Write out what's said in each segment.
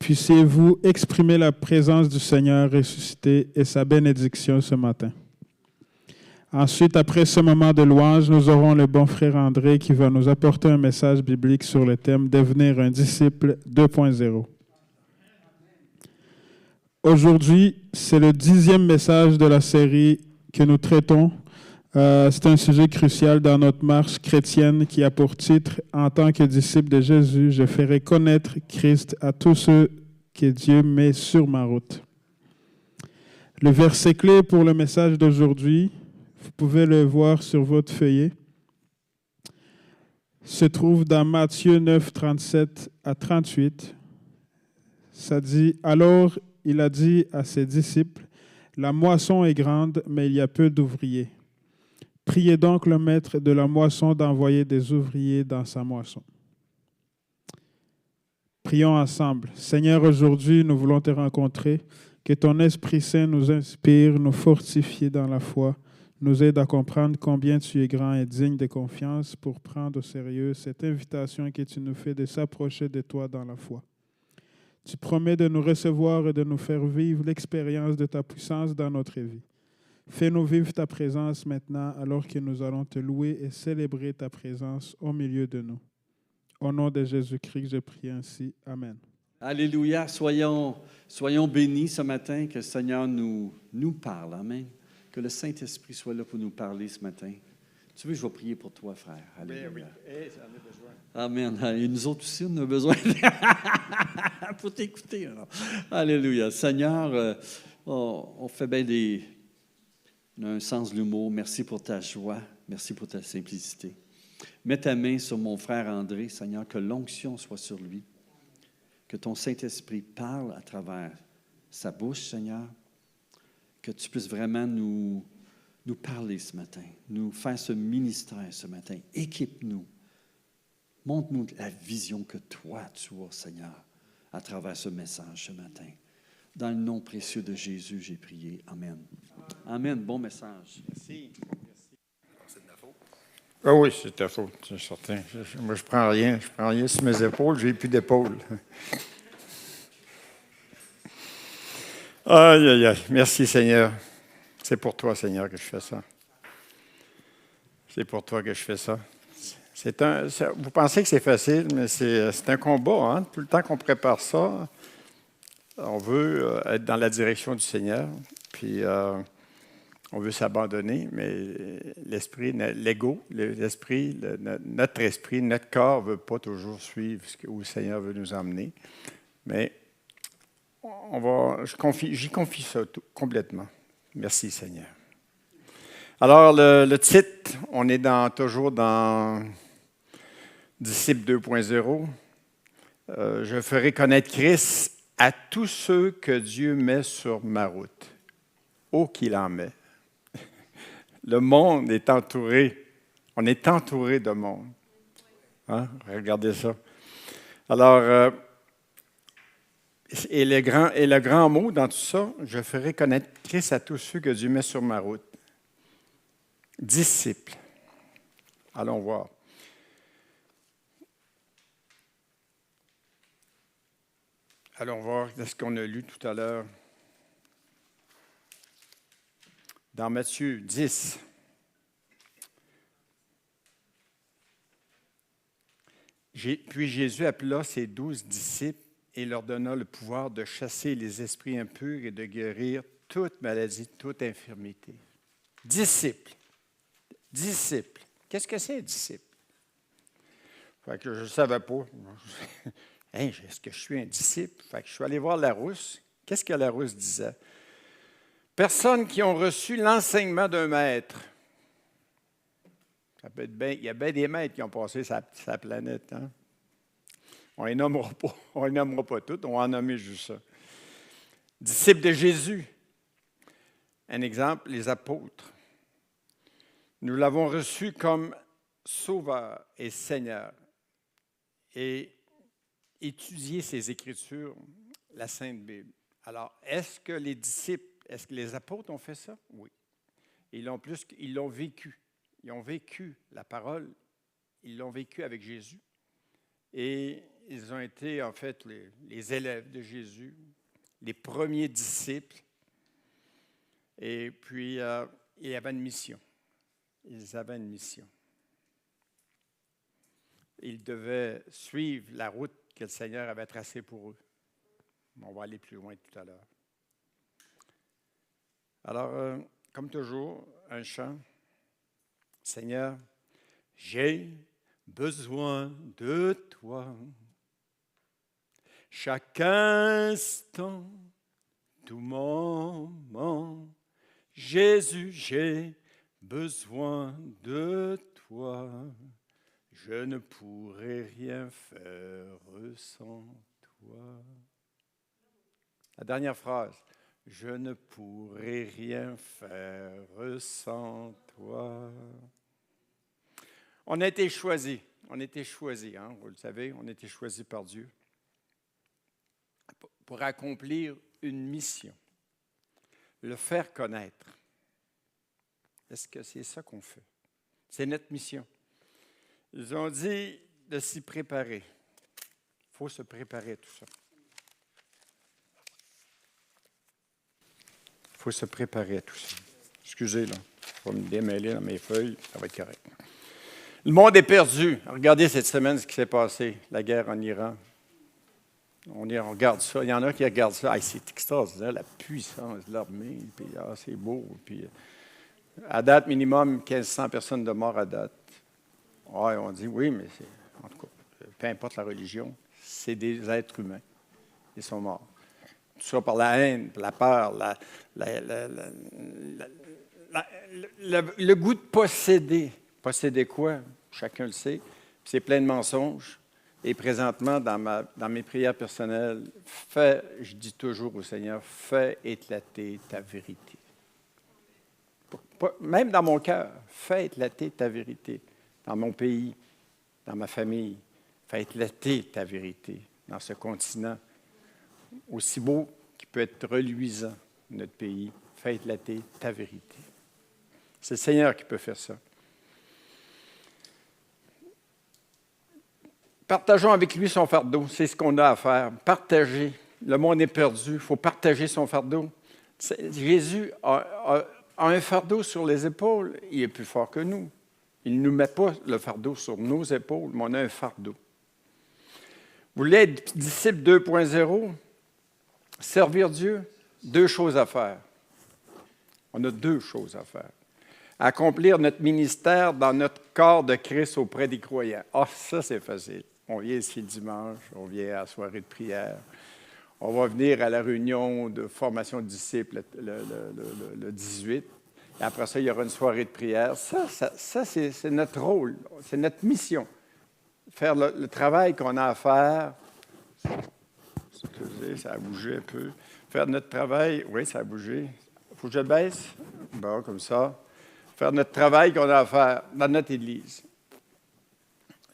puissiez-vous exprimer la présence du Seigneur ressuscité et sa bénédiction ce matin. Ensuite, après ce moment de louange, nous aurons le bon frère André qui va nous apporter un message biblique sur le thème « Devenir un disciple 2.0 ». Aujourd'hui, c'est le 10e message de la série que nous traitons. C'est un sujet crucial dans notre marche chrétienne qui a pour titre « En tant que disciple de Jésus, je ferai connaître Christ à tous ceux que Dieu met sur ma route ». Le verset clé pour le message d'aujourd'hui, vous pouvez le voir sur votre feuillet, se trouve dans Matthieu 9, 37 à 38. Ça dit « Alors il a dit à ses disciples, « La moisson est grande, mais il y a peu d'ouvriers. Priez donc le maître de la moisson d'envoyer des ouvriers dans sa moisson. » Prions ensemble. Seigneur, aujourd'hui, nous voulons te rencontrer. Que ton Esprit Saint nous inspire, nous fortifie dans la foi, nous aide à comprendre combien tu es grand et digne de confiance pour prendre au sérieux cette invitation que tu nous fais de s'approcher de toi dans la foi. Tu promets de nous recevoir et de nous faire vivre l'expérience de ta puissance dans notre vie. Fais-nous vivre ta présence maintenant alors que nous allons te louer et célébrer ta présence au milieu de nous. Au nom de Jésus-Christ, je prie ainsi. Amen. Alléluia. Soyons bénis ce matin, que le Seigneur nous parle. Amen. Que le Saint-Esprit soit là pour nous parler ce matin. Tu veux, je vais prier pour toi, frère. Alléluia. Oui. Hey, ça en a besoin. Amen. Et nous autres aussi, on a besoin pour t'écouter. Alors. Alléluia. Seigneur, on fait bien on a un sens de l'humour. Merci pour ta joie. Merci pour ta simplicité. Mets ta main sur mon frère André, Seigneur, que l'onction soit sur lui. Que ton Saint-Esprit parle à travers sa bouche, Seigneur. Que tu puisses vraiment nous parler ce matin, nous faire ce ministère ce matin. Équipe-nous. Montre-nous la vision que toi, tu as, Seigneur, à travers ce message ce matin. Dans le nom précieux de Jésus, j'ai prié. Amen. Amen. Bon message. Merci. C'est de la faute. Ah oui, c'est de ta faute, c'est certain. Moi, je prends rien. Je prends rien sur mes épaules. J'ai plus d'épaules. Aïe, aïe, aïe. Merci, Seigneur. C'est pour toi, Seigneur, que je fais ça. C'est pour toi que je fais ça. Vous pensez que c'est facile, mais c'est un combat. Hein? Tout le temps qu'on prépare ça, on veut être dans la direction du Seigneur, puis on veut s'abandonner, mais l'esprit, l'ego, l'esprit, notre esprit, notre corps ne veut pas toujours suivre où le Seigneur veut nous emmener. Mais j'y confie ça complètement. Merci, Seigneur. Alors, le titre, on est toujours dans Disciple 2.0. Je ferai connaître Christ à tous ceux que Dieu met sur ma route. Oh, qu'il en met. Le monde est entouré. On est entouré de monde. Hein? Regardez ça. Alors, et le grand mot dans tout ça, je ferai connaître Christ à tous ceux que Dieu met sur ma route. Disciples. Allons voir. Allons voir ce qu'on a lu tout à l'heure. Dans Matthieu 10. Puis Jésus appela ses 12 disciples et leur donna le pouvoir de chasser les esprits impurs et de guérir toute maladie, toute infirmité. Disciples. Disciples. Qu'est-ce que c'est, disciple? Fait que je ne savais pas. Hey, est-ce que je suis un disciple? Fait que je suis allé voir Larousse. Qu'est-ce que Larousse disait? Personnes qui ont reçu l'enseignement d'un maître. Ça peut être il y a bien des maîtres qui ont passé sa planète. Hein? On ne les nommera pas toutes, on va en nommer juste ça. Disciples de Jésus. Un exemple, les apôtres. Nous l'avons reçu comme Sauveur et Seigneur. Et étudier ces Écritures, la Sainte Bible. Alors, est-ce que les apôtres ont fait ça? Oui. Ils l'ont vécu. Ils ont vécu la parole. Ils l'ont vécu avec Jésus. Et ils ont été en fait les élèves de Jésus, les premiers disciples. Et puis, ils avaient une mission. Ils avaient une mission. Ils devaient suivre la route que le Seigneur avait tracée pour eux. On va aller plus loin tout à l'heure. Alors, comme toujours, un chant. Seigneur, j'ai besoin de toi. Chaque instant, tout moment, Jésus, j'ai besoin de toi. Je ne pourrais rien faire sans toi. La dernière phrase. Je ne pourrais rien faire sans toi. On a été choisis. On a été choisis, hein, vous le savez, on a été choisis par Dieu pour accomplir une mission, le faire connaître. Est-ce que c'est ça qu'on fait? C'est notre mission. Ils ont dit de s'y préparer. Il faut se préparer à tout ça. Il faut se préparer à tout ça. Excusez, là. Je vais me démêler dans mes feuilles. Ça va être correct. Le monde est perdu. Regardez cette semaine ce qui s'est passé. La guerre en Iran. On regarde ça. Il y en a qui regardent ça. Ah, c'est extraordinaire, la puissance de l'armée. Puis, c'est beau. Puis, à date, minimum 1500 personnes de mort à date. On dit oui, mais en tout cas, peu importe la religion, c'est des êtres humains. Ils sont morts. Tout ça par la haine, la peur, le goût de posséder. Posséder quoi? Chacun le sait. C'est plein de mensonges. Et présentement, dans mes prières personnelles, je dis toujours au Seigneur, fais éclater ta vérité. Même dans mon cœur, fais éclater ta vérité. Dans mon pays, dans ma famille, fais éclater ta vérité. Dans ce continent, aussi beau qui peut être reluisant, notre pays, fais éclater ta vérité. C'est le Seigneur qui peut faire ça. Partageons avec lui son fardeau. C'est ce qu'on a à faire. Partager. Le monde est perdu. Il faut partager son fardeau. Jésus a un fardeau sur les épaules. Il est plus fort que nous. Il ne nous met pas le fardeau sur nos épaules, mais on a un fardeau. Vous voulez être disciple 2.0? Servir Dieu? 2 choses à faire. On a 2 choses à faire. Accomplir notre ministère dans notre corps de Christ auprès des croyants. Ça, c'est facile. On vient ici le dimanche, on vient à la soirée de prière, on va venir à la réunion de formation de disciples le 18. Et après ça, il y aura une soirée de prière. Ça c'est notre rôle, c'est notre mission. Faire le travail qu'on a à faire. Excusez, ça a bougé un peu. Faire notre travail, oui, ça a bougé. Il faut que je baisse. Bon, comme ça. Faire notre travail qu'on a à faire dans notre Église.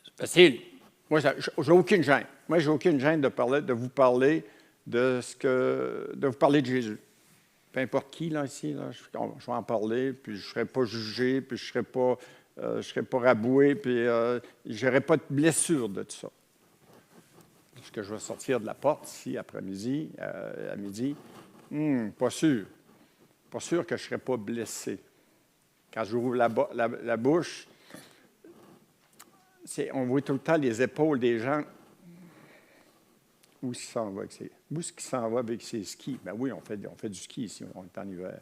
C'est facile. Moi, j'ai aucune gêne. Moi, j'ai aucune gêne de vous parler de vous parler de Jésus. Peu importe qui, là, ici, là, je vais en parler, puis je ne serai pas jugé, puis je ne serai pas raboué, puis je n'aurai pas de blessure de tout ça. Lorsque je vais sortir de la porte, ici, après-midi, à midi, pas sûr. Pas sûr que je ne serai pas blessé. Quand j'ouvre la bouche, on voit tout le temps les épaules des gens. Où est-ce qu'il s'en va avec ses skis? Ben oui, on fait du ski ici, on est en hiver.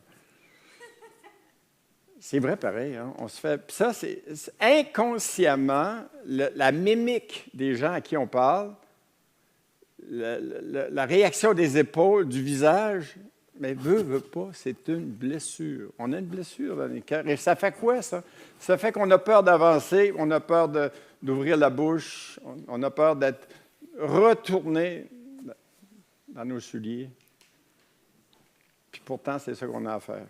C'est vrai pareil, hein? On se fait. Puis ça, c'est inconsciemment, la mimique des gens à qui on parle, la réaction des épaules, du visage, mais veut pas, c'est une blessure. On a une blessure dans les cœurs. Et ça fait quoi, ça? Ça fait qu'on a peur d'avancer, on a peur d'ouvrir la bouche, on a peur d'être retourné dans nos souliers. Puis pourtant, c'est ça qu'on a à faire.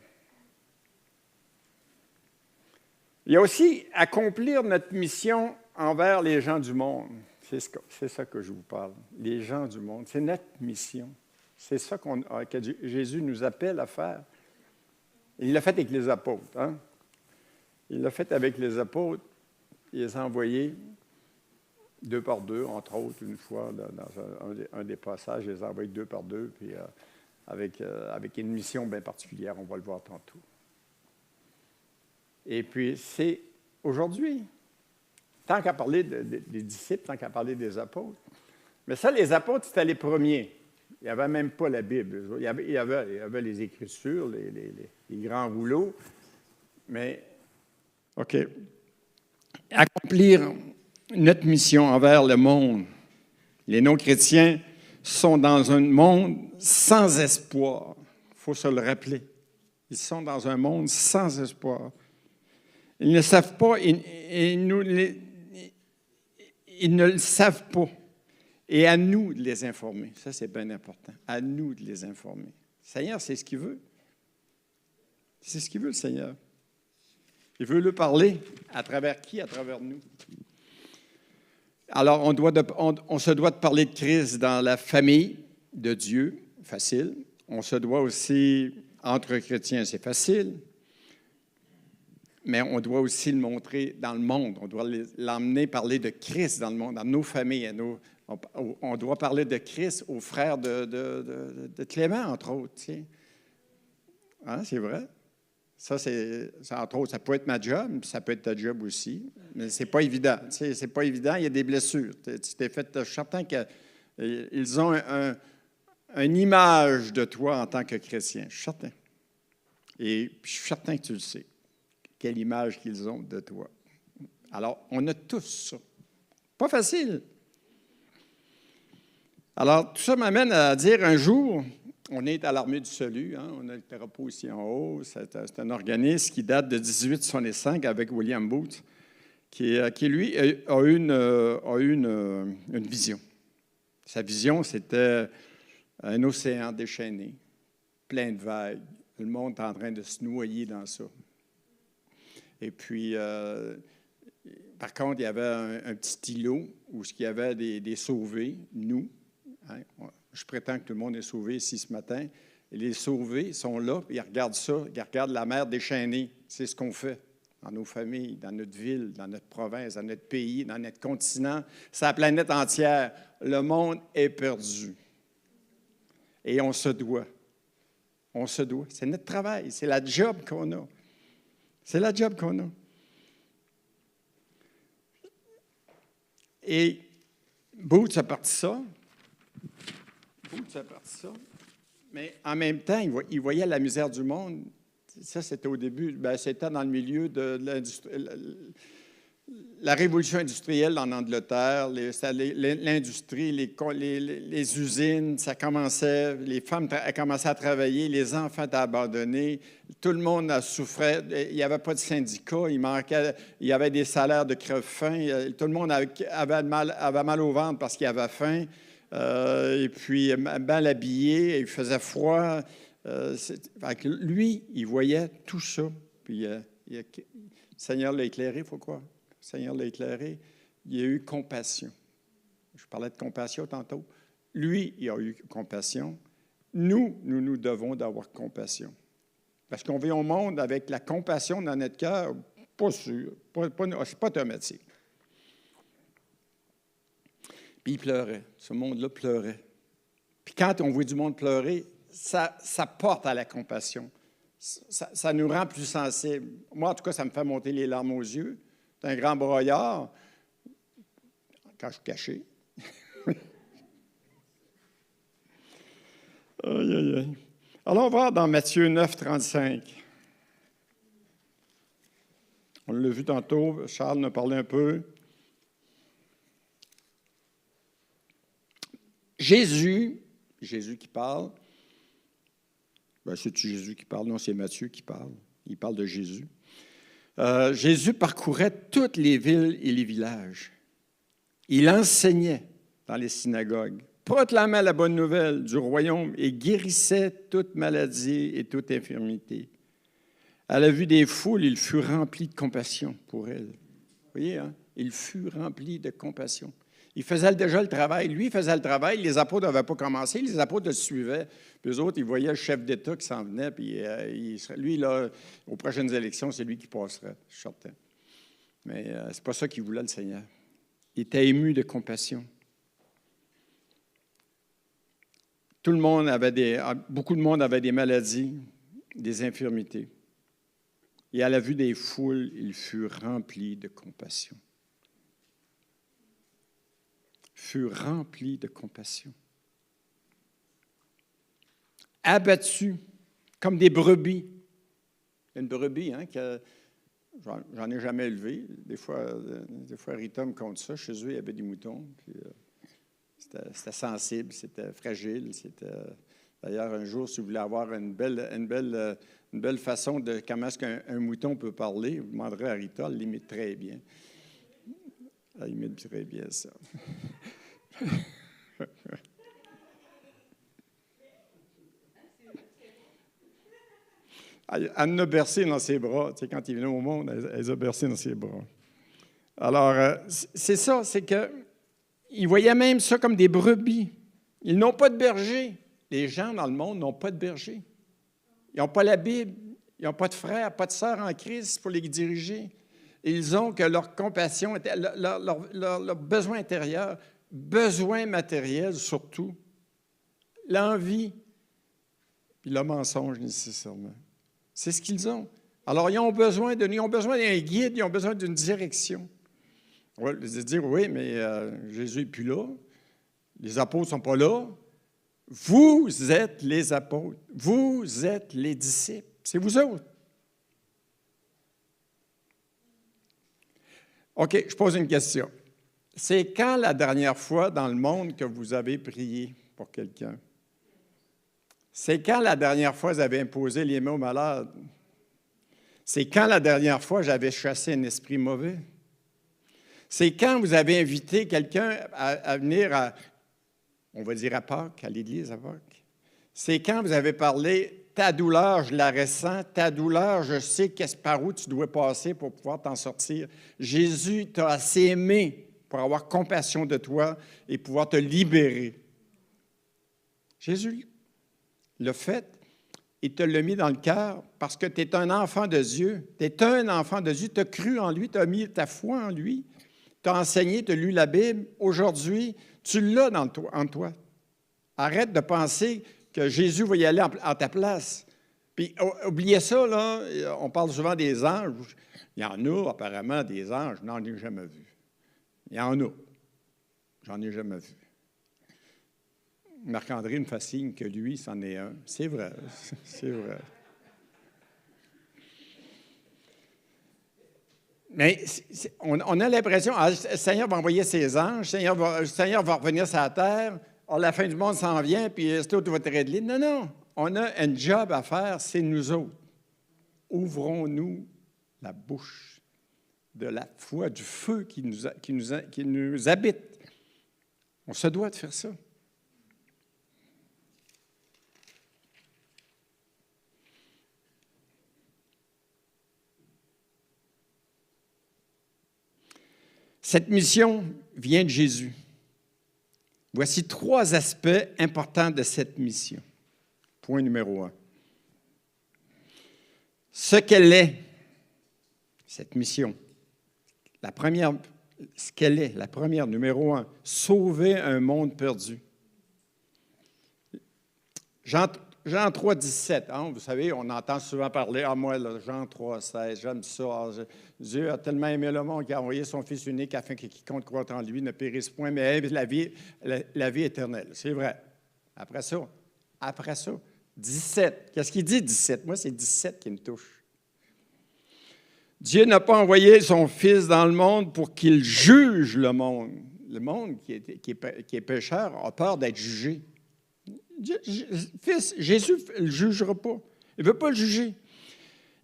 Il y a aussi accomplir notre mission envers les gens du monde. C'est ça que je vous parle. Les gens du monde, c'est notre mission. C'est ça que Jésus nous appelle à faire. Il l'a fait avec les apôtres. Hein? Il l'a fait avec les apôtres. Il les a envoyés 2 par 2, entre autres, une fois, dans un des passages, je les envoie 2 par 2, puis avec une mission bien particulière, on va le voir tantôt. Et puis, c'est aujourd'hui, tant qu'à parler des disciples, tant qu'à parler des apôtres, mais ça, les apôtres, c'était les premiers. Il n'y avait même pas la Bible. Il y avait les Écritures, les grands rouleaux, mais, OK. Accomplir notre mission envers le monde. Les non-chrétiens sont dans un monde sans espoir. Il faut se le rappeler. Ils sont dans un monde sans espoir. Ils ne savent pas, ils ne le savent pas. Et à nous de les informer. Ça, c'est bien important. À nous de les informer. Le Seigneur, c'est ce qu'il veut. C'est ce qu'il veut, le Seigneur. Il veut leur parler. À travers qui? À travers nous. Alors, on se doit de parler de Christ dans la famille de Dieu. Facile. On se doit aussi, entre chrétiens, c'est facile. Mais on doit aussi le montrer dans le monde. On doit l'emmener parler de Christ dans le monde, dans nos familles. On doit parler de Christ aux frères de Clément, entre autres. Hein, c'est vrai. Ça, entre autres, ça peut être ma job, ça peut être ta job aussi, mais c'est pas évident. C'est pas évident, il y a des blessures. Je suis certain qu'ils ont une image de toi en tant que chrétien. Je suis certain. Et je suis certain que tu le sais. Quelle image qu'ils ont de toi. Alors, on a tous ça. Pas facile. Alors, tout ça m'amène à dire un jour, on est à l'Armée du Salut, hein, on a le Therapeute ici en haut, c'est un organisme qui date de 1865 avec William Booth, qui lui, a eu une vision. Sa vision, c'était un océan déchaîné, plein de vagues. Le monde est en train de se noyer dans ça. Et puis, par contre, il y avait un petit îlot où il y avait des sauvés, nous. Hein, je prétends que tout le monde est sauvé ici ce matin. Et les sauvés sont là, ils regardent ça, ils regardent la mer déchaînée. C'est ce qu'on fait dans nos familles, dans notre ville, dans notre province, dans notre pays, dans notre continent, sur la planète entière. Le monde est perdu. Et on se doit. On se doit. C'est notre travail, c'est la job qu'on a. C'est la job qu'on a. Et Booth a parti ça. Mais en même temps, il voyait la misère du monde. Ça, c'était au début. C'était dans le milieu de la révolution industrielle en Angleterre. L'industrie, les usines, ça commençait. Les femmes commençaient à travailler. Les enfants étaient abandonnés. Tout le monde souffrait. Il n'y avait pas de syndicat. Il y avait des salaires de crève-faim. Tout le monde avait mal au ventre parce qu'il avait faim. Et puis, mal habillé, il faisait froid. Lui, il voyait tout ça. Puis, le Seigneur l'a éclairé, il faut croire. Le Seigneur l'a éclairé. Il a eu compassion. Je parlais de compassion tantôt. Lui, il a eu compassion. Nous devons d'avoir compassion. Parce qu'on vit au monde avec la compassion dans notre cœur, pas sûr. C'est pas automatique. Puis il pleurait. Ce monde-là pleurait. Puis quand on voit du monde pleurer, ça porte à la compassion. Ça nous rend plus sensibles. Moi, en tout cas, ça me fait monter les larmes aux yeux. C'est un grand broyard. Quand je suis caché. Aïe, aïe, aïe. Allons voir dans Matthieu 9, 35. On l'a vu tantôt, Charles en a parlé un peu. Jésus qui parle, c'est-tu Jésus qui parle? Non, c'est Matthieu qui parle. Il parle de Jésus. Jésus parcourait toutes les villes et les villages. Il enseignait dans les synagogues, proclamait la bonne nouvelle du royaume et guérissait toute maladie et toute infirmité. À la vue des foules, il fut rempli de compassion pour elles. Vous voyez, hein? Il fut rempli de compassion. Il faisait déjà le travail. Lui, il faisait le travail. Les apôtres n'avaient pas commencé. Les apôtres le suivaient. Puis eux autres, ils voyaient le chef d'État qui s'en venait. Puis lui, là, aux prochaines élections, c'est lui qui passerait, je suis certain. Mais c'est pas ça qu'il voulait, le Seigneur. Il était ému de compassion. Beaucoup de monde avait des maladies, des infirmités. Et à la vue des foules, il fut rempli de compassion. Fut rempli de compassion. Abattu comme des brebis. Une brebis, hein, j'en ai jamais élevé. Des fois, Rita me compte ça. Chez eux, il y avait des moutons. Puis, c'était sensible, c'était fragile. D'ailleurs, un jour, si vous voulez avoir une belle façon de comment est-ce qu'un mouton peut parler, vous demanderez à Rita, elle l'imite très bien. Elle imite très bien ça. Elle a bercé dans ses bras. Tu sais, quand il venait au monde, elle les a bercés dans ses bras. Alors, c'est ça, c'est qu'ils voyaient même ça comme des brebis. Ils n'ont pas de berger. Les gens dans le monde n'ont pas de berger. Ils n'ont pas la Bible. Ils n'ont pas de frères, pas de sœurs en Christ pour les diriger. Ils ont que leur compassion, leur besoin intérieur, besoin matériel surtout, l'envie, puis le mensonge nécessairement. C'est ce qu'ils ont. Alors, ils ont besoin d'un guide, ils ont besoin d'une direction. On va dire, oui, mais Jésus n'est plus là. Les apôtres ne sont pas là. Vous êtes les apôtres. Vous êtes les disciples. C'est vous autres. OK, je pose une question. C'est quand la dernière fois dans le monde que vous avez prié pour quelqu'un? C'est quand la dernière fois vous avez imposé les mains aux malades? C'est quand la dernière fois j'avais chassé un esprit mauvais? C'est quand vous avez invité quelqu'un à venir on va dire à Pâques, à l'église à Pâques? C'est quand vous avez parlé, ta douleur, je la ressens, ta douleur, je sais par où tu dois passer pour pouvoir t'en sortir. Jésus t'a assez aimé pour avoir compassion de toi et pouvoir te libérer. Jésus l'a fait, il te l'a mis dans le cœur parce que tu es un enfant de Dieu. Tu es un enfant de Dieu, tu as cru en lui, tu as mis ta foi en lui, tu as enseigné, tu as lu la Bible. Aujourd'hui, tu l'as en toi. Arrête de penser que Jésus va y aller en ta place. Puis, oubliez ça, là, on parle souvent des anges. Il y en a apparemment des anges, je n'en ai jamais vu. Il y en a. J'en ai jamais vu. Marc-André me fascine que lui, c'en est un. C'est vrai, c'est vrai. Mais on a l'impression, le Seigneur va envoyer ses anges, le Seigneur va revenir sur la terre, la fin du monde s'en vient, puis c'est tout va te régler. Non, non, on a un job à faire, c'est nous autres. Ouvrons-nous la bouche de la foi, du feu qui nous habite. On se doit de faire ça. Cette mission vient de Jésus. Voici 3 aspects importants de cette mission. Point numéro 1. Ce qu'elle est, cette mission. La première, ce qu'elle est, la première, numéro 1, sauver un monde perdu. Jean 3, 17, hein, vous savez, on entend souvent parler, moi, là, Jean 3, 16, j'aime ça. Dieu a tellement aimé le monde qu'il a envoyé son Fils unique afin que quiconque croit en lui ne périsse point, mais ait la vie éternelle. C'est vrai. Après ça, 17. Qu'est-ce qu'il dit, 17? Moi, c'est 17 qui me touche. Dieu n'a pas envoyé son Fils dans le monde pour qu'il juge le monde. Le monde qui est pécheur a peur d'être jugé. Jésus ne le jugera pas. Il ne veut pas le juger.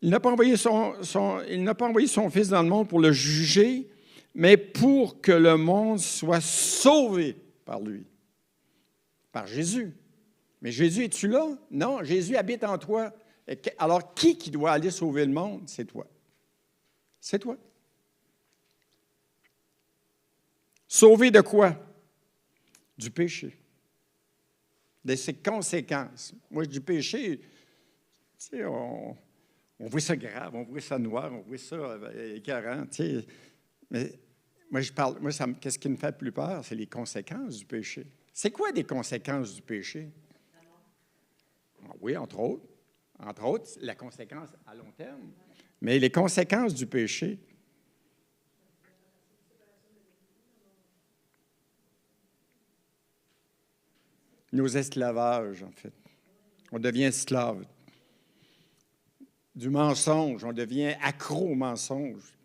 Il n'a pas envoyé son Fils dans le monde pour le juger, mais pour que le monde soit sauvé par lui, par Jésus. Mais Jésus, es-tu là? Non, Jésus habite en toi. Alors, qui doit aller sauver le monde? C'est toi. C'est toi. Sauver de quoi? Du péché. De ses conséquences. Moi, je dis péché, tu sais, on voit ça grave, on voit ça noir, on voit ça écœurant, tu sais. Mais qu'est-ce qui me fait le plus peur? C'est les conséquences du péché. C'est quoi les conséquences du péché? Oui, entre autres. Entre autres, la conséquence à long terme. Mais les conséquences du péché, nos esclavages, en fait. On devient esclave. Du mensonge, on devient accro au mensonge.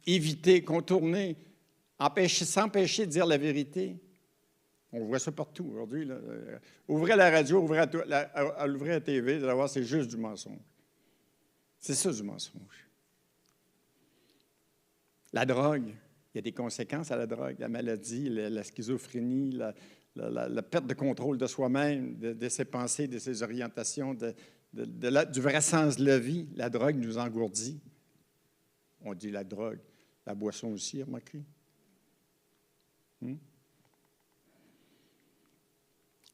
Éviter, contourner, s'empêcher de dire la vérité. On voit ça partout aujourd'hui. Là. Ouvrez la radio, ouvrez la TV, vous allez voir, c'est juste du mensonge. C'est ça, du mensonge. La drogue, il y a des conséquences à la drogue, la maladie, la schizophrénie, la perte de contrôle de soi-même, de ses pensées, de ses orientations, du vrai sens de la vie. La drogue nous engourdit. On dit la drogue, la boisson aussi, remarquez.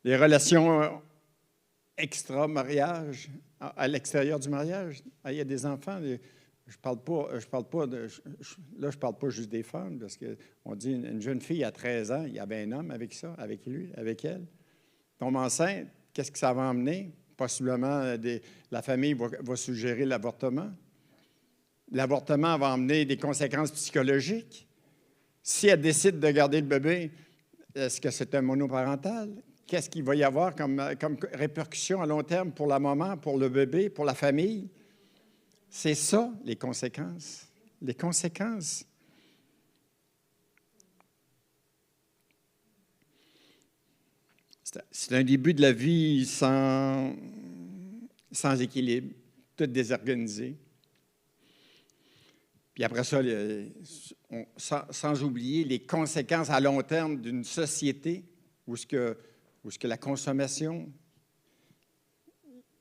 Les relations extra-mariage, à l'extérieur du mariage. Il y a des enfants, je parle pas juste des femmes, parce qu'on dit une jeune fille à 13 ans, il y avait un homme avec ça, avec lui, avec elle. Tombe enceinte, qu'est-ce que ça va emmener? Possiblement, la famille va suggérer l'avortement. L'avortement va emmener des conséquences psychologiques. Si elle décide de garder le bébé, est-ce que c'est un monoparental? Qu'est-ce qu'il va y avoir comme répercussion à long terme pour la maman, pour le bébé, pour la famille? C'est ça, les conséquences. Les conséquences. C'est un début de la vie sans équilibre, tout désorganisé. Puis après ça, sans oublier les conséquences à long terme d'une société où ce que la consommation,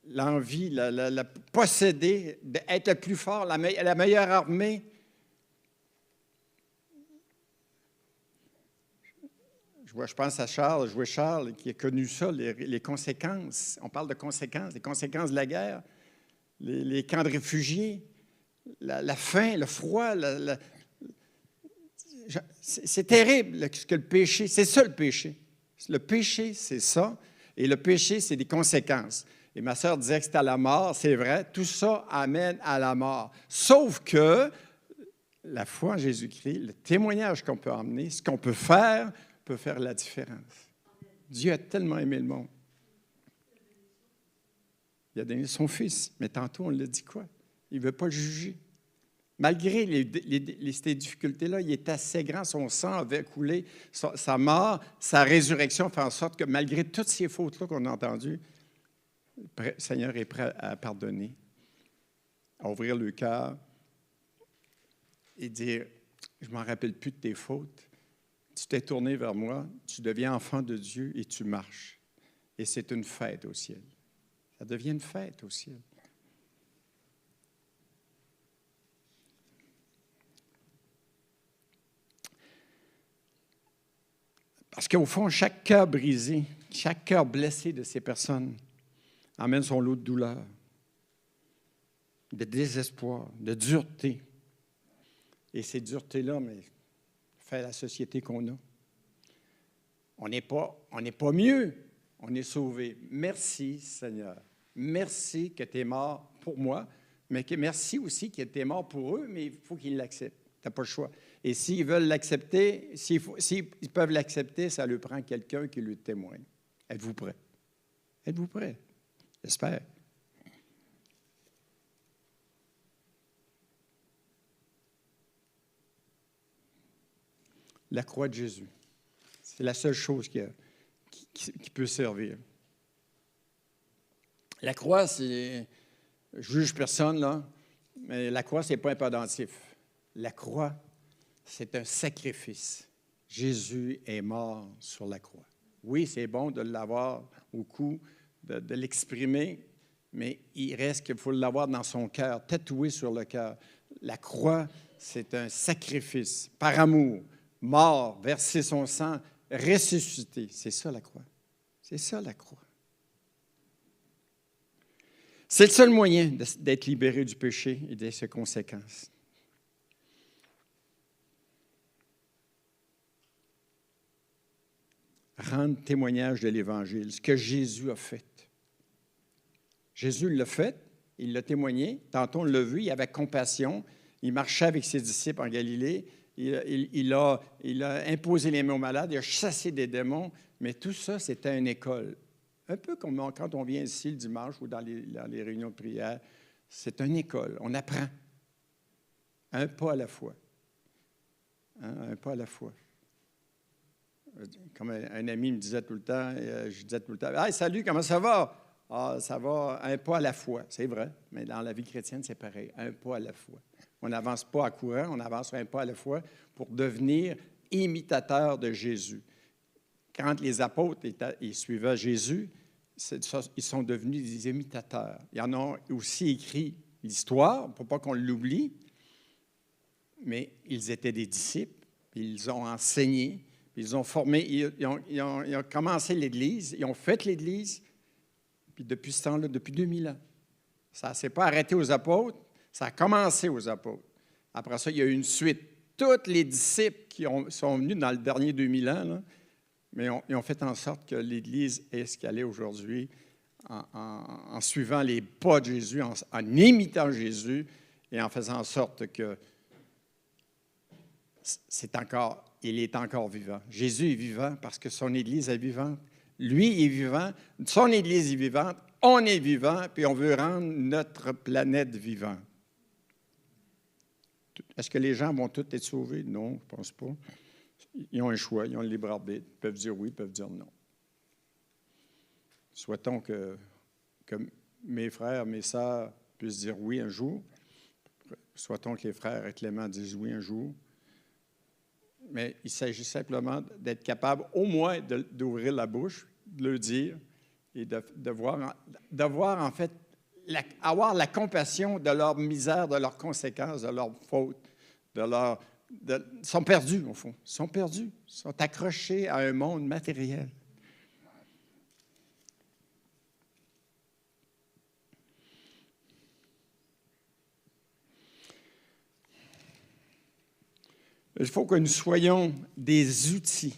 l'envie, la posséder, d'être le plus fort, la meilleure armée. Je pense à Charles, qui a connu ça, les conséquences. On parle de conséquences, les conséquences de la guerre, les camps de réfugiés, la faim, le froid. C'est terrible ce que le péché, c'est ça le péché. Le péché, c'est ça, et le péché, c'est des conséquences. Et ma sœur disait que c'était à la mort, c'est vrai, tout ça amène à la mort. Sauf que la foi en Jésus-Christ, le témoignage qu'on peut emmener, ce qu'on peut faire la différence. Dieu a tellement aimé le monde. Il a donné son Fils, mais tantôt, on l'a dit quoi? Il ne veut pas le juger. Malgré ces difficultés-là, il est assez grand, son sang avait coulé, sa mort, sa résurrection fait en sorte que malgré toutes ces fautes-là qu'on a entendues, le Seigneur est prêt à pardonner, à ouvrir le cœur et dire, je ne m'en rappelle plus de tes fautes, tu t'es tourné vers moi, tu deviens enfant de Dieu et tu marches. Et c'est une fête au ciel. Ça devient une fête au ciel. Parce qu'au fond, chaque cœur brisé, chaque cœur blessé de ces personnes amène son lot de douleur, de désespoir, de dureté. Et ces duretés-là, mais fait la société qu'on a. On n'est pas mieux, on est sauvé. Merci, Seigneur. Merci que tu es mort pour moi, mais merci aussi que tu es mort pour eux, mais il faut qu'ils l'acceptent. Tu n'as pas le choix. Et s'ils veulent l'accepter, s'ils peuvent l'accepter, ça leur prend quelqu'un qui lui témoigne. Êtes-vous prêts? Êtes-vous prêts? J'espère. La croix de Jésus. C'est la seule chose qui peut servir. La croix, c'est... Je juge personne, là, mais la croix, ce n'est pas un pendentif. La croix, c'est un sacrifice. Jésus est mort sur la croix. Oui, c'est bon de l'avoir au cou, de l'exprimer, mais il reste qu'il faut l'avoir dans son cœur, tatoué sur le cœur. La croix, c'est un sacrifice par amour, mort, verser son sang, ressuscité. C'est ça la croix. C'est ça la croix. C'est le seul moyen d'être libéré du péché et de ses conséquences. rendre témoignage de l'Évangile, ce que Jésus a fait. Jésus l'a fait, il l'a témoigné. Tantôt, on l'a vu, il avait compassion. Il marchait avec ses disciples en Galilée. Il a imposé les mains aux malades, il a chassé des démons. Mais tout ça, c'était une école. Un peu comme quand on vient ici le dimanche ou dans les réunions de prière. C'est une école. On apprend. Un pas à la fois. Hein, un pas à la fois. Comme un ami me disait tout le temps, je disais tout le temps, « Hey, salut, comment ça va? » Ah, ça va un pas à la fois. C'est vrai, mais dans la vie chrétienne, c'est pareil, un pas à la fois. On n'avance pas à courant, on avance un pas à la fois pour devenir imitateurs de Jésus. Quand les apôtres ils suivaient Jésus, ils sont devenus des imitateurs. Ils en ont aussi écrit l'histoire, pour pas qu'on l'oublie, mais ils étaient des disciples, ils ont enseigné, ils ont formé, ils ont commencé l'Église, ils ont fait l'Église, puis depuis ce temps-là, depuis 2000 ans. Ça ne s'est pas arrêté aux apôtres, ça a commencé aux apôtres. Après ça, il y a eu une suite. Tous les disciples qui sont venus dans le dernier 2000 ans, là, mais ils ont fait en sorte que l'Église est ce qu'elle est aujourd'hui en suivant les pas de Jésus, en imitant Jésus et en faisant en sorte que il est encore vivant. Jésus est vivant parce que son Église est vivante. Lui est vivant, son Église est vivante, on est vivant, puis on veut rendre notre planète vivante. Est-ce que les gens vont tous être sauvés? Non, je ne pense pas. Ils ont un choix, ils ont le libre arbitre. Ils peuvent dire oui, ils peuvent dire non. Souhaitons que mes frères, mes sœurs puissent dire oui un jour. Souhaitons que les frères et Clément disent oui un jour. Mais il s'agit simplement d'être capable au moins d'ouvrir la bouche, de le dire et de voir en fait, avoir la compassion de leur misère, de leurs conséquences, de leurs fautes, ils sont perdus au fond, ils sont perdus, ils sont accrochés à un monde matériel. Il faut que nous soyons des outils,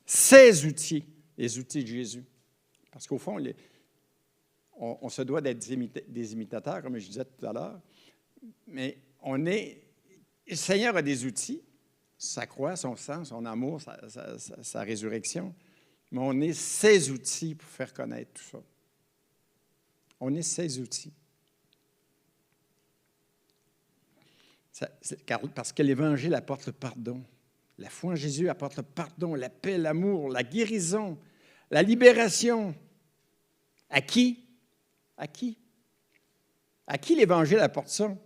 ces outils, les outils de Jésus. Parce qu'au fond, on se doit d'être des imitateurs, comme je disais tout à l'heure, mais le Seigneur a des outils, sa croix, son sang, son amour, sa résurrection, mais on est ses outils pour faire connaître tout ça. On est ses outils. Parce que l'Évangile apporte le pardon. La foi en Jésus apporte le pardon, la paix, l'amour, la guérison, la libération. À qui? À qui? À qui l'Évangile apporte ça?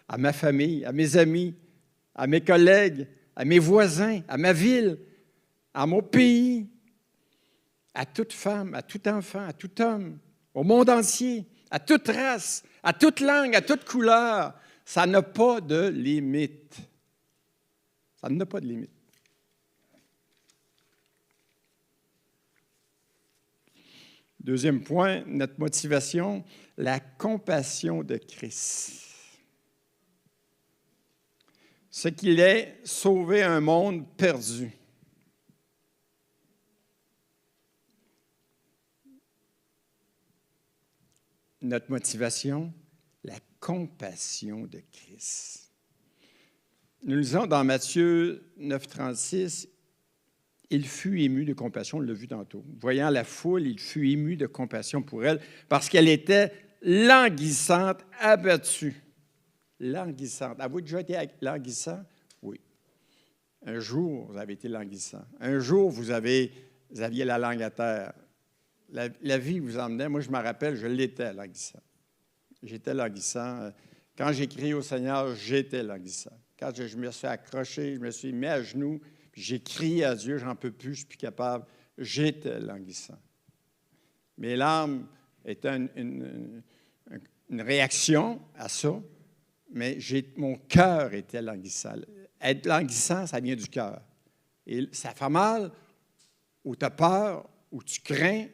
À ma famille, à mes amis, à mes collègues, à mes voisins, à ma ville, à mon pays, à toute femme, à tout enfant, à tout homme, au monde entier, à toute race, à toute langue, à toute couleur. Ça n'a pas de limite. Ça n'a pas de limite. Deuxième point, notre motivation, la compassion de Christ. Ce qu'il est, sauver un monde perdu. Notre motivation, la compassion de Christ. Nous lisons dans Matthieu 9,36, « Il fut ému de compassion », on l'a vu tantôt. Voyant la foule, il fut ému de compassion pour elle parce qu'elle était languissante, abattue. Languissante. Avez-vous déjà été languissant? Oui. Un jour, vous avez été languissant. Un jour, vous aviez la langue à terre. La vie vous emmenait. Moi, je me rappelle, je l'étais languissant. J'étais languissant. Quand j'ai crié au Seigneur, j'étais languissant. Quand je me suis accroché, je me suis mis à genoux, puis j'ai crié à Dieu, j'en peux plus, je ne suis plus capable. J'étais languissant. Mes larmes étaient une réaction à ça, mais mon cœur était languissant. Être languissant, ça vient du cœur. Et ça fait mal, ou tu as peur, ou tu crains,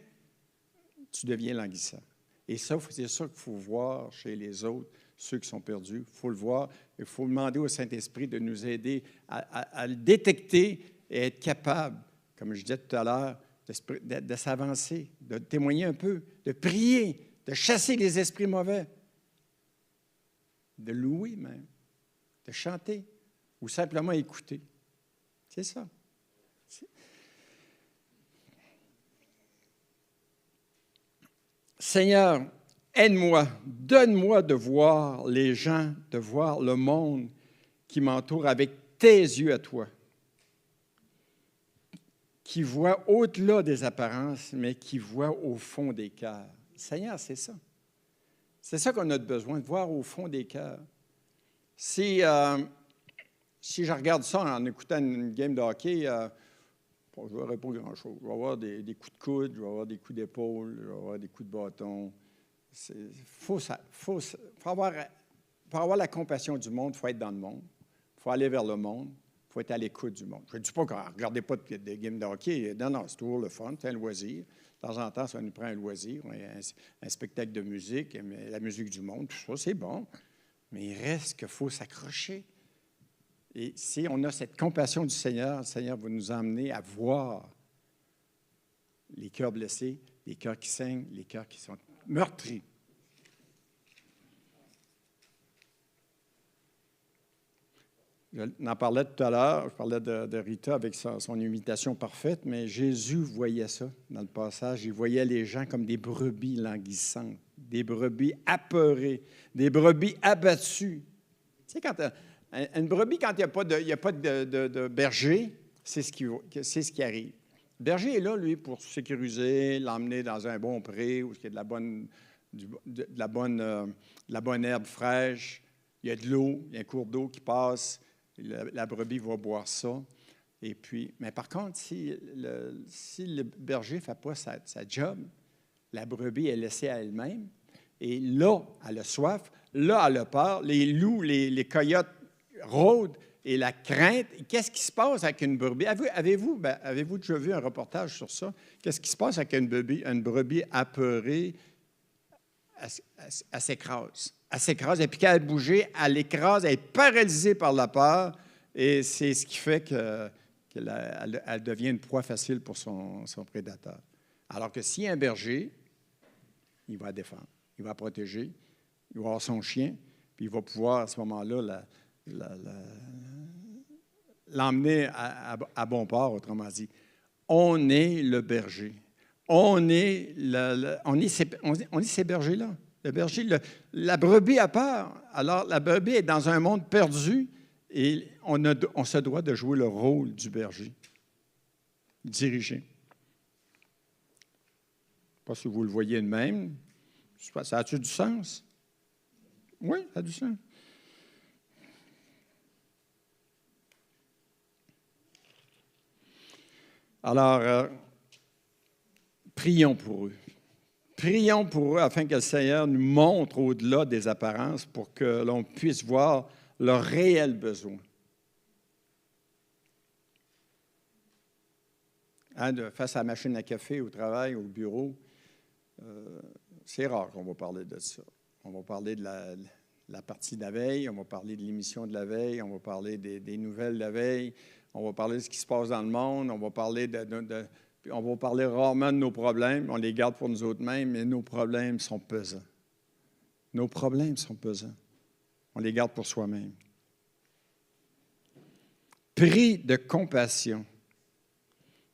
tu deviens languissant. Et ça, c'est ça qu'il faut voir chez les autres, ceux qui sont perdus. Il faut le voir. Il faut demander au Saint-Esprit de nous aider à le détecter et être capable, comme je disais tout à l'heure, de s'avancer, de témoigner un peu, de prier, de chasser les esprits mauvais, de louer même, de chanter ou simplement écouter. C'est ça. Seigneur, aide-moi, donne-moi de voir les gens, de voir le monde qui m'entoure avec tes yeux à toi, qui voit au-delà des apparences, mais qui voit au fond des cœurs. Seigneur, c'est ça. C'est ça qu'on a besoin, de voir au fond des cœurs. Si je regarde ça en écoutant une game de hockey, je ne verrai pas grand-chose. Je vais avoir des coups de coude, je vais avoir des coups d'épaule, je vais avoir des coups de bâton. Pour avoir la compassion du monde, il faut être dans le monde. Il faut aller vers le monde. Il faut être à l'écoute du monde. Je ne dis pas qu'on ne regardez pas des games de hockey. Non, c'est toujours le fun, c'est un loisir. De temps en temps, ça nous prend un loisir, un spectacle de musique, la musique du monde, tout ça, c'est bon. Mais il reste qu'il faut s'accrocher. Et si on a cette compassion du Seigneur, le Seigneur va nous emmener à voir les cœurs blessés, les cœurs qui saignent, les cœurs qui sont meurtris. Je en parlais tout à l'heure, je parlais de Rita avec son imitation parfaite, mais Jésus voyait ça dans le passage. Il voyait les gens comme des brebis languissantes, des brebis apeurées, des brebis abattues. Tu sais, une brebis, quand il n'y a pas de berger, c'est ce qui arrive. Le berger est là, lui, pour sécuriser, l'emmener dans un bon pré où il y a de la bonne herbe fraîche, il y a de l'eau, il y a un cours d'eau qui passe. La brebis va boire ça. Et puis, mais par contre, si le berger ne fait pas sa job, la brebis est laissée à elle-même. Et là, elle a soif. Là, elle a peur. Les loups, les coyotes rôdent et la crainte. Qu'est-ce qui se passe avec une brebis? Avez-vous déjà vu un reportage sur ça? Qu'est-ce qui se passe avec une brebis apeurée? Elle s'écrase. Elle s'écrase, et puis quand elle bouge, elle écrase, elle est paralysée par la peur, et c'est ce qui fait qu'elle devient une proie facile pour son prédateur. Alors que s'il y a un berger, il va défendre, il va protéger, il va avoir son chien, puis il va pouvoir à ce moment-là l'emmener à bon port, autrement dit. On est le berger. On est ces bergers-là. Le berger, la brebis a peur. Alors, la brebis est dans un monde perdu et on se doit de jouer le rôle du berger, diriger. Je ne sais pas si vous le voyez de même. Ça a-tu du sens? Oui, ça a du sens. Alors, prions pour eux. Prions pour eux afin que le Seigneur nous montre au-delà des apparences pour que l'on puisse voir leurs réels besoins. Face à la machine à café, au travail, au bureau, c'est rare qu'on va parler de ça. On va parler de la partie de la veille, on va parler de l'émission de la veille, on va parler des nouvelles de la veille, on va parler de ce qui se passe dans le monde, on va parler on va parler rarement de nos problèmes, on les garde pour nous autres mêmes, mais nos problèmes sont pesants. Nos problèmes sont pesants. On les garde pour soi-même. Pris de compassion,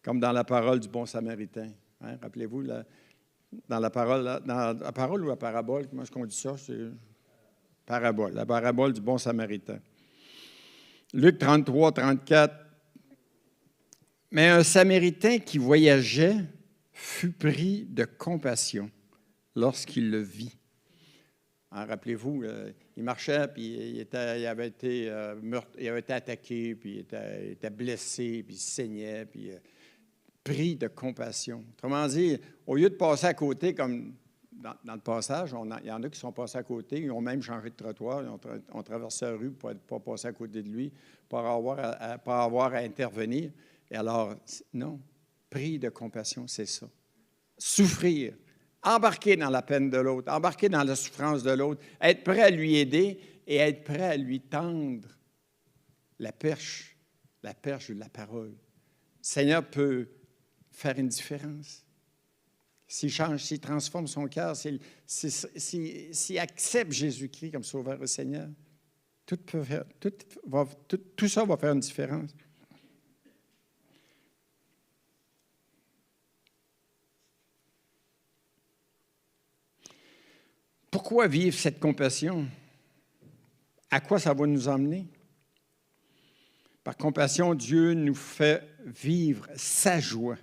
comme dans la parole du bon Samaritain. Hein? Rappelez-vous, dans la parole ou la parabole, comment est-ce qu'on dit ça? C'est parabole, la parabole du bon Samaritain. Luc 33, 34. Mais un Samaritain qui voyageait fut pris de compassion lorsqu'il le vit. Hein, rappelez-vous, il marchait, puis il avait été attaqué, puis il était blessé, puis il saignait, puis pris de compassion. Autrement dit, au lieu de passer à côté, comme dans le passage, il y en a qui sont passés à côté, ils ont même changé de trottoir, ils ont traversé la rue pour ne pas passer à côté de lui, pour avoir à intervenir. Et alors, non, pris de compassion, c'est ça. Souffrir, embarquer dans la peine de l'autre, embarquer dans la souffrance de l'autre, être prêt à lui aider et être prêt à lui tendre la perche de la parole. Seigneur peut faire une différence. S'il change, s'il transforme son cœur, s'il accepte Jésus-Christ comme sauveur et Seigneur, tout ça va faire une différence. Pourquoi vivre cette compassion? À quoi ça va nous emmener? Par compassion, Dieu nous fait vivre sa joie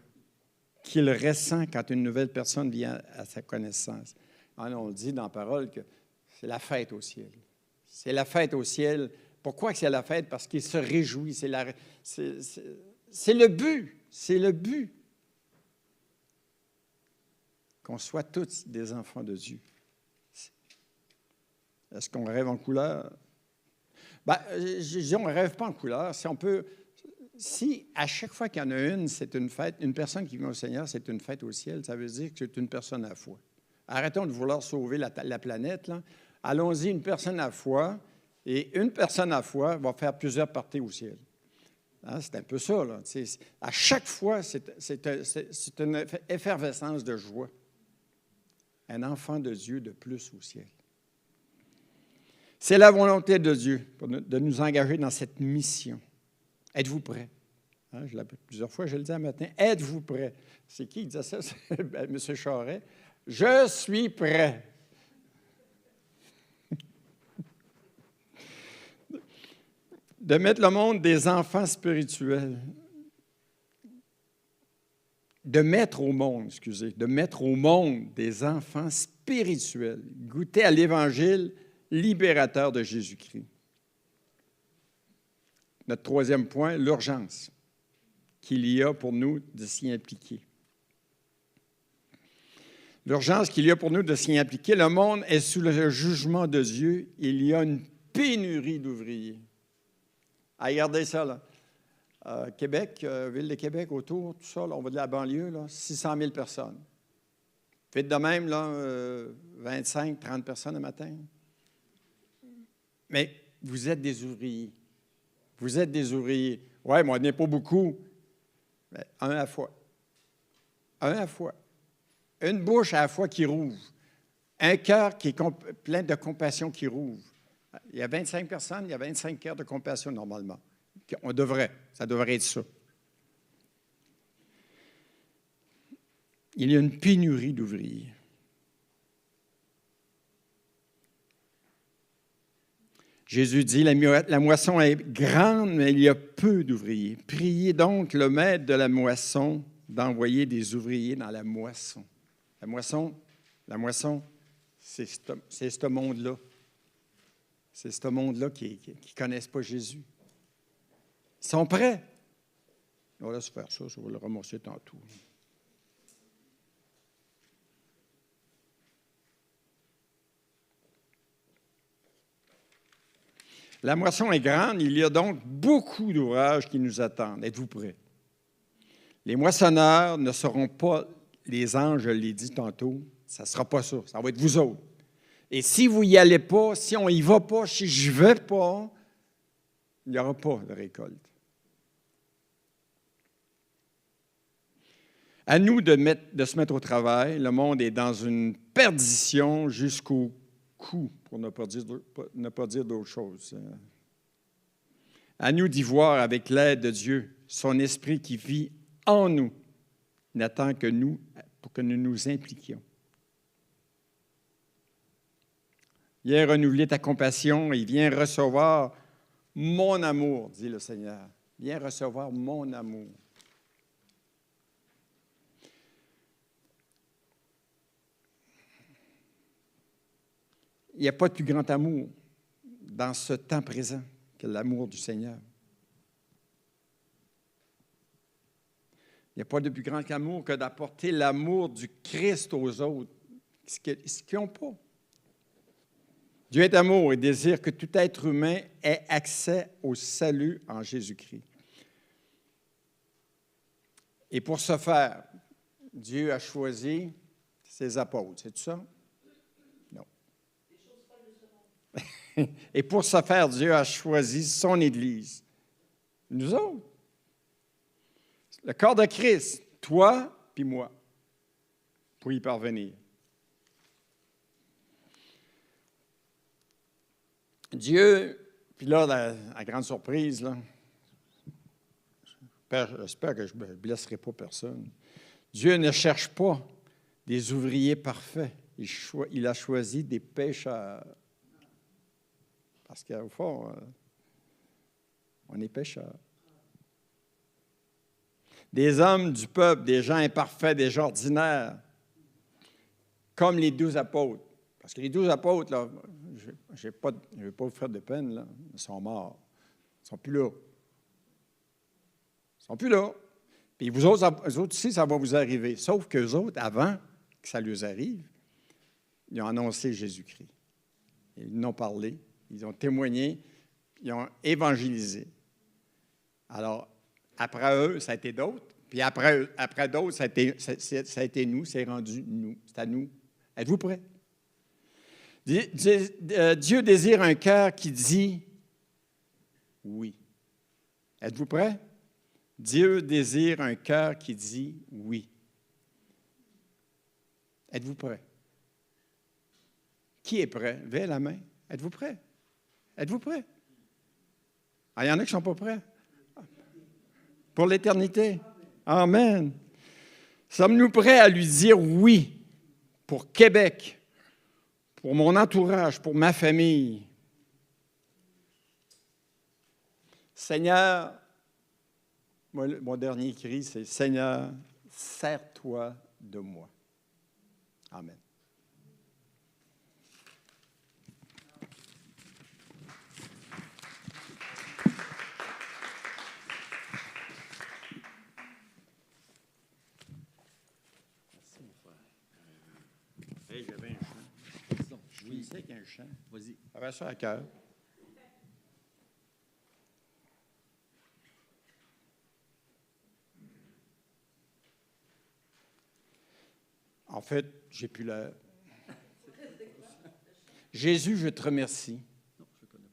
qu'il ressent quand une nouvelle personne vient à sa connaissance. Alors, on le dit dans la parole que c'est la fête au ciel. C'est la fête au ciel. Pourquoi que c'est la fête? Parce qu'il se réjouit. C'est le but. C'est le but. Qu'on soit tous des enfants de Dieu. Est-ce qu'on rêve en couleur? Je dis, on ne rêve pas en couleur. Si à chaque fois qu'il y en a une, c'est une fête, une personne qui vient au Seigneur, c'est une fête au ciel, ça veut dire que c'est une personne à la fois. Arrêtons de vouloir sauver la planète, là. Allons-y, une personne à la fois, et une personne à la fois va faire plusieurs parties au ciel. Hein, c'est un peu ça, là. À chaque fois, c'est une effervescence de joie. Un enfant de Dieu de plus au ciel. C'est la volonté de Dieu de nous engager dans cette mission. Êtes-vous prêts? Hein, je l'ai appelé plusieurs fois, je le dis un matin. Êtes-vous prêts? C'est qui disait ça? C'est M. Charest. Je suis prêt. De mettre le monde des enfants spirituels. De mettre au monde des enfants spirituels. Goûter à l'Évangile libérateur de Jésus-Christ. Notre troisième point, l'urgence qu'il y a pour nous de s'y impliquer. L'urgence qu'il y a pour nous de s'y impliquer. Le monde est sous le jugement de Dieu. Il y a une pénurie d'ouvriers. Regardez ça, là. Québec, ville de Québec, autour, tout ça, là, on va de la banlieue, là, 600 000 personnes. Vite de même, là, 25, 30 personnes le matin. Mais vous êtes des ouvriers. Vous êtes des ouvriers. Oui, moi, il n'y en a pas beaucoup. Mais un à la fois. Un à la fois. Une bouche à la fois qui rouvre. Un cœur qui est plein de compassion qui rouvre. Il y a 25 personnes, il y a 25 cœurs de compassion normalement. Ça devrait être ça. Il y a une pénurie d'ouvriers. Jésus dit, la moisson est grande, mais il y a peu d'ouvriers. Priez donc le maître de la moisson d'envoyer des ouvriers dans la moisson. La moisson, c'est ce monde-là. C'est ce monde-là qui ne connaissent pas Jésus. Ils sont prêts. On va laisser faire ça, je vais le ramasser tantôt. La moisson est grande, il y a donc beaucoup d'ouvrages qui nous attendent. Êtes-vous prêts? Les moissonneurs ne seront pas les anges, je l'ai dit tantôt, ça ne sera pas ça, ça va être vous autres. Et si vous n'y allez pas, si on n'y va pas, si je ne vais pas, il n'y aura pas de récolte. À nous de se mettre au travail. Le monde est dans une perdition jusqu'au cou, pour ne pas dire d'autre chose. À nous d'y voir avec l'aide de Dieu, son esprit qui vit en nous, n'attend que nous pour que nous nous impliquions. Viens renouveler ta compassion et viens recevoir mon amour, dit le Seigneur. Viens recevoir mon amour. Il n'y a pas de plus grand amour dans ce temps présent que l'amour du Seigneur. Il n'y a pas de plus grand amour que d'apporter l'amour du Christ aux autres, ce qu'ils n'ont pas. Dieu est amour et désire que tout être humain ait accès au salut en Jésus-Christ. Et pour ce faire, Dieu a choisi ses apôtres. C'est tout ça? Non. Et pour ce faire, Dieu a choisi son Église. Nous autres. Le corps de Christ, toi puis moi, pour y parvenir. Dieu, puis là, la grande surprise, là, j'espère que je ne blesserai pas personne. Dieu ne cherche pas des ouvriers parfaits. Il a choisi des pécheurs. Parce qu'au fond, on est pécheurs. Des hommes du peuple, des gens imparfaits, des gens ordinaires, comme les 12 apôtres. Parce que les 12 apôtres, là, je ne vais pas vous faire de peine, là, ils sont morts. Ils ne sont plus là. Ils ne sont plus là. Puis vous autres aussi, ça va vous arriver. Sauf qu'eux autres, avant que ça leur arrive, ils ont annoncé Jésus-Christ. Ils en ont parlé, ils ont témoigné, ils ont évangélisé. Alors, après eux, ça a été d'autres. Puis après d'autres, ça a été nous, c'est rendu nous. C'est à nous. Êtes-vous prêts? Dieu désire un cœur qui dit oui. Êtes-vous prêts? Dieu désire un cœur qui dit oui. Êtes-vous prêts? Qui est prêt? Levez la main. Êtes-vous prêts? Êtes-vous prêts? Ah, il y en a qui ne sont pas prêts. Pour l'éternité. Amen. Sommes-nous prêts à lui dire oui pour Québec, pour mon entourage, pour ma famille? Seigneur, mon dernier cri, c'est « Seigneur, sers-toi de moi. » Amen. Merci, mon frère. Hey, j'avais un chant. Je finissais avec un chant. Vas-y. J'avais ça à cœur. En fait, j'ai plus l'heure. Jésus, je te remercie.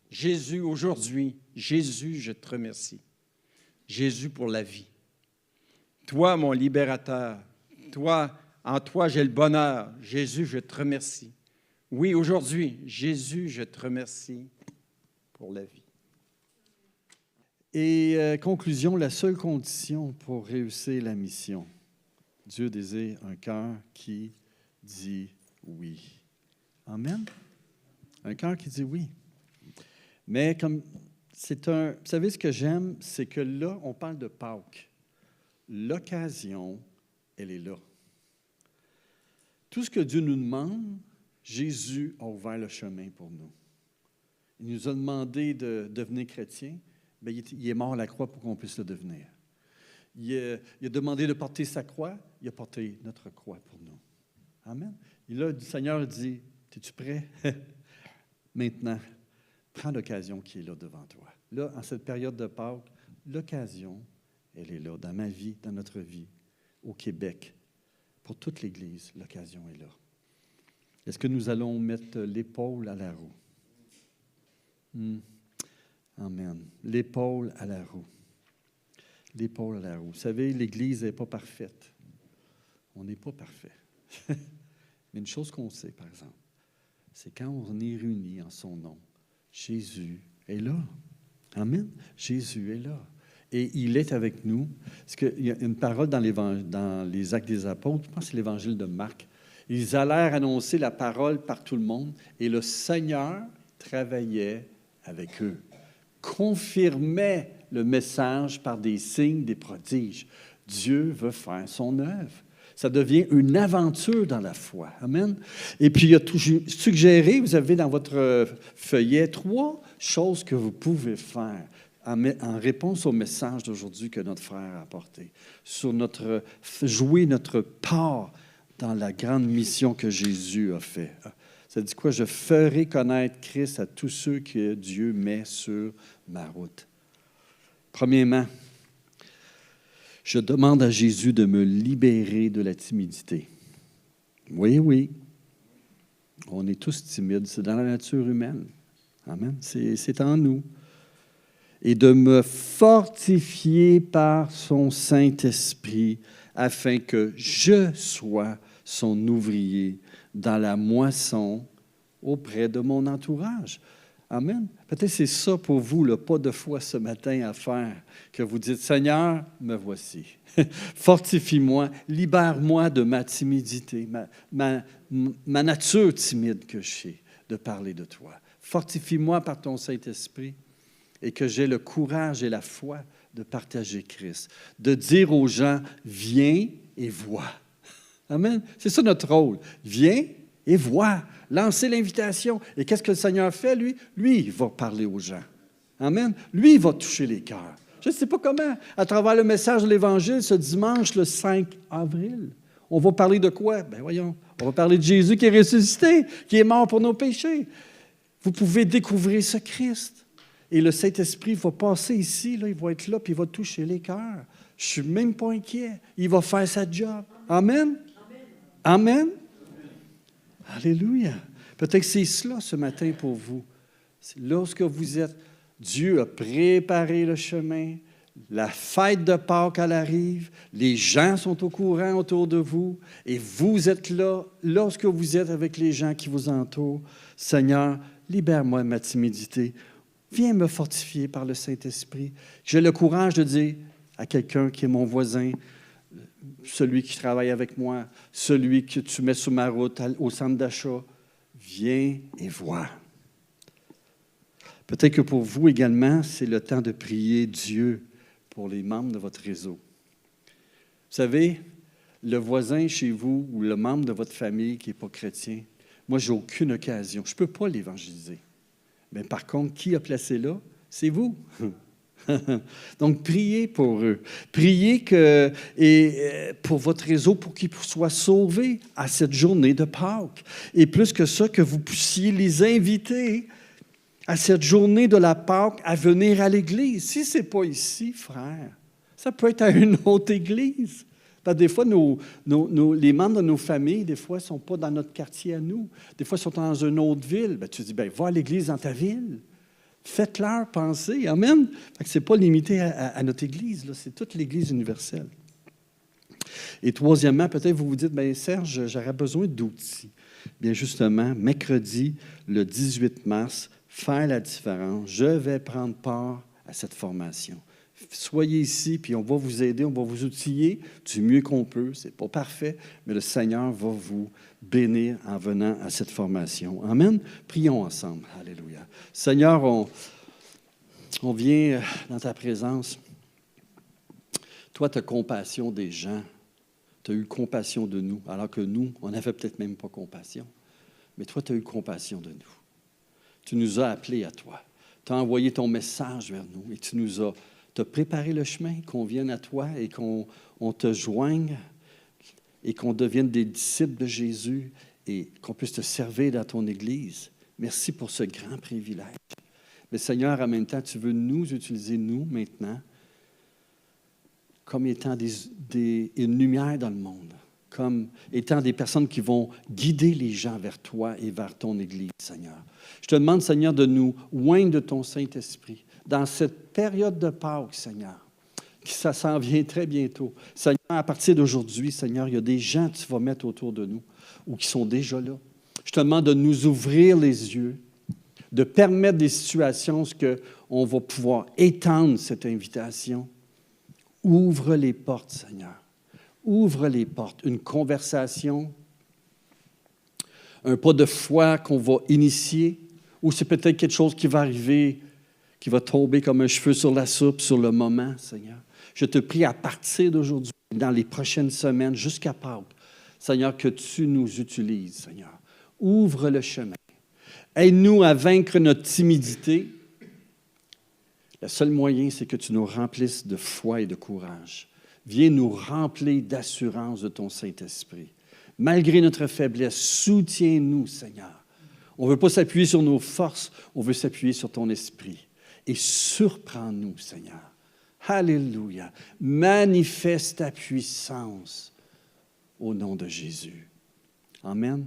Jésus, aujourd'hui, Jésus, je te remercie. Jésus pour la vie. Toi, mon libérateur, toi, en toi, j'ai le bonheur. Jésus, je te remercie. Oui, aujourd'hui, Jésus, je te remercie pour la vie. Et conclusion, la seule condition pour réussir la mission, Dieu désire un cœur qui dit oui. Amen? Un cœur qui dit oui. Mais comme vous savez ce que j'aime, c'est que là, on parle de Pâques. L'occasion, elle est là. Tout ce que Dieu nous demande, Jésus a ouvert le chemin pour nous. Il nous a demandé de devenir chrétiens. Bien, il est mort à la croix pour qu'on puisse le devenir. Il a demandé de porter sa croix. Il a porté notre croix pour nous. Amen. Et là, le Seigneur dit, es-tu prêt? Maintenant, prends l'occasion qui est là devant toi. Là, en cette période de Pâques, l'occasion, elle est là, dans ma vie, dans notre vie, au Québec. Pour toute l'Église, l'occasion est là. Est-ce que nous allons mettre l'épaule à la roue? Amen. L'épaule à la roue. L'épaule à la roue. Vous savez, l'Église n'est pas parfaite. On n'est pas parfait. Mais une chose qu'on sait, par exemple, c'est quand on est réunis en son nom, Jésus est là. Amen. Jésus est là. Et il est avec nous. Parce qu'il y a une parole dans les Actes des Apôtres, je pense que c'est l'Évangile de Marc. Ils allèrent annoncer la parole par tout le monde et le Seigneur travaillait avec eux, confirmait le message par des signes, des prodiges. Dieu veut faire son œuvre. Ça devient une aventure dans la foi. Amen. Et puis, il a suggéré, vous avez dans votre feuillet 3 choses que vous pouvez faire en réponse au message d'aujourd'hui que notre frère a apporté, sur jouer notre part dans la grande mission que Jésus a fait. Ça dit quoi? Je ferai connaître Christ à tous ceux que Dieu met sur ma route. Premièrement, je demande à Jésus de me libérer de la timidité. Oui. On est tous timides. C'est dans la nature humaine. Amen. C'est en nous. et de me fortifier par son Saint-Esprit, afin que je sois son ouvrier dans la moisson auprès de mon entourage. Amen. Peut-être c'est ça pour vous, le pas de foi ce matin à faire, que vous dites, Seigneur, me voici. Fortifie-moi, libère-moi de ma timidité, ma nature timide que j'ai de parler de toi. Fortifie-moi par ton Saint-Esprit et que j'ai le courage et la foi de partager Christ, de dire aux gens, viens et vois. Amen. C'est ça notre rôle. Viens et vois. Lancer l'invitation. Et qu'est-ce que le Seigneur fait, lui? Lui, il va parler aux gens. Amen. Lui, il va toucher les cœurs. Je ne sais pas comment. À travers le message de l'Évangile, ce dimanche, le 5 avril, on va parler de quoi? Bien, voyons. On va parler de Jésus qui est ressuscité, qui est mort pour nos péchés. Vous pouvez découvrir ce Christ. Et le Saint-Esprit va passer ici, là, il va être là, puis il va toucher les cœurs. Je ne suis même pas inquiet. Il va faire sa job. Amen? Amen? Alléluia. Peut-être que c'est cela ce matin pour vous. Lorsque vous êtes, Dieu a préparé le chemin, la fête de Pâques elle arrive, les gens sont au courant autour de vous, et vous êtes là, lorsque vous êtes avec les gens qui vous entourent. Seigneur, libère-moi de ma timidité. Viens me fortifier par le Saint-Esprit. J'ai le courage de dire à quelqu'un qui est mon voisin, celui qui travaille avec moi, celui que tu mets sur ma route au centre d'achat, viens et vois. Peut-être que pour vous également, c'est le temps de prier Dieu pour les membres de votre réseau. Vous savez, le voisin chez vous ou le membre de votre famille qui n'est pas chrétien, moi, je n'ai aucune occasion. Je ne peux pas l'évangéliser. Mais par contre, qui a placé là? C'est vous. Donc, priez pour eux. Priez pour votre réseau pour qu'ils soient sauvés à cette journée de Pâques. Et plus que ça, que vous puissiez les inviter à cette journée de la Pâques à venir à l'Église. Si ce n'est pas ici, frère, ça peut être à une autre Église. Parce que des fois, les membres de nos familles, des fois, ne sont pas dans notre quartier à nous. Des fois, ils sont dans une autre ville. Bien, tu dis, bien, va à l'Église dans ta ville. Faites-leur penser. Amen. Ce n'est pas limité à notre Église, là, c'est toute l'Église universelle. Et troisièmement, peut-être vous vous dites, bien, Serge, j'aurais besoin d'outils. Bien, justement, mercredi, le 18 mars, faire la différence. Je vais prendre part à cette formation. Soyez ici, puis on va vous aider, on va vous outiller du mieux qu'on peut. Ce n'est pas parfait, mais le Seigneur va vous bénir en venant à cette formation. Amen. Prions ensemble. Alléluia. Seigneur, on vient dans ta présence. Toi, tu as compassion des gens. Tu as eu compassion de nous, alors que nous, on n'avait peut-être même pas compassion. Mais toi, tu as eu compassion de nous. Tu nous as appelés à toi. Tu as envoyé ton message vers nous et tu nous as préparé le chemin, qu'on vienne à toi et qu'on te joigne et qu'on devienne des disciples de Jésus et qu'on puisse te servir dans ton Église. Merci pour ce grand privilège. Mais Seigneur, en même temps, tu veux nous utiliser, nous, maintenant, comme étant une lumière dans le monde, comme étant des personnes qui vont guider les gens vers toi et vers ton Église, Seigneur. Je te demande, Seigneur, de nous oindre de ton Saint-Esprit dans cette période de Pâques, Seigneur, qui ça s'en vient très bientôt. Seigneur, à partir d'aujourd'hui, Seigneur, il y a des gens que tu vas mettre autour de nous ou qui sont déjà là. Je te demande de nous ouvrir les yeux, de permettre des situations où on va pouvoir étendre cette invitation. Ouvre les portes, Seigneur. Ouvre les portes. Une conversation, un pas de foi qu'on va initier, ou c'est peut-être quelque chose qui va arriver, qui va tomber comme un cheveu sur la soupe sur le moment, Seigneur. Je te prie à partir d'aujourd'hui, dans les prochaines semaines, jusqu'à Pâques, Seigneur, que tu nous utilises, Seigneur. Ouvre le chemin. Aide-nous à vaincre notre timidité. Le seul moyen, c'est que tu nous remplisses de foi et de courage. Viens nous remplir d'assurance de ton Saint-Esprit. Malgré notre faiblesse, soutiens-nous, Seigneur. On ne veut pas s'appuyer sur nos forces, on veut s'appuyer sur ton esprit. Et surprends-nous, Seigneur. Alléluia. Manifeste ta puissance au nom de Jésus. Amen.